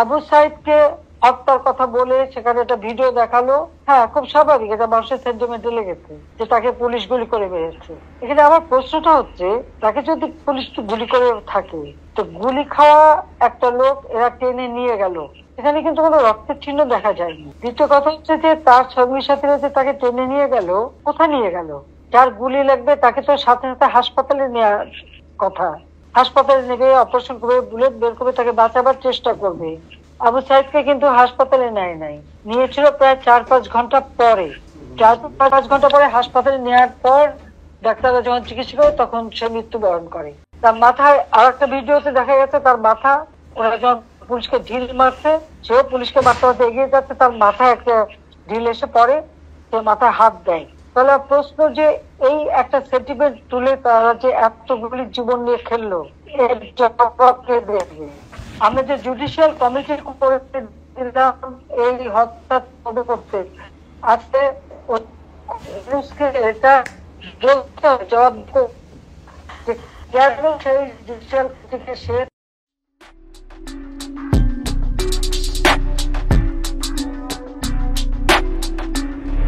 আবু সাইদকে হত্যার কথা বলে সেখানে একটা ভিডিও দেখালো। হ্যাঁ, খুব স্বাভাবিক, এটা মানুষের সেন্টিমেন্টে লেগেছে যে তাকে পুলিশ গুলি করে মেরেছে। এখানে আমার প্রশ্নটা হচ্ছে, তাকে যদি পুলিশ গুলি করে থাকে, তো গুলি খাওয়া একটা লোক এরা টেনে নিয়ে গেল, এখানে কিন্তু কোনো রক্তের চিহ্ন দেখা যায়নি। দ্বিতীয় কথা হচ্ছে যে তার সঙ্গী সাথীরা যে তাকে টেনে নিয়ে গেল, কোথায় নিয়ে গেল? যার গুলি লাগবে তাকে তো সাথে সাথে হাসপাতালে নেওয়ার কথা। হাসপাতালে নেবে, অপারেশন করবে, বুলেট বের করে তাকে বাঁচাবার চেষ্টা করবে। আবু সাইদকে কিন্তু হাসপাতালে নেয় নাই, নিয়েছিল প্রায় 4-5 ঘন্টা পরে। 4-5 ঘন্টা পরে হাসপাতালে নেওয়ার পর ডাক্তাররা যখন চিকিৎসা করে তখন সে মৃত্যুবরণ করে। তার মাথায় আর একটা ভিডিওতে দেখা গেছে তার মাথা, ওরা যখন পুলিশকে ঢিল মারছে, সেও পুলিশকে মারতে মারতে এগিয়ে যাচ্ছে, তার মাথায় একটা ঢিল এসে পড়ে, সে মাথায় হাত দেয়। তাহলে প্রশ্ন যে এই একটা সেন্টিমেন্ট তুলে তারা যে এতগুলি জীবন নিয়ে খেললো, এর জবাব কে দেবে? আমরা যে জুডিশিয়াল কমিটি করে দিলাম এই হত্যা তদন্ত করতে, আজকে পুলিশকে এটা বলতে হবে, জবাব কেন সেই জুডিশিয়াল কমিটিকে সে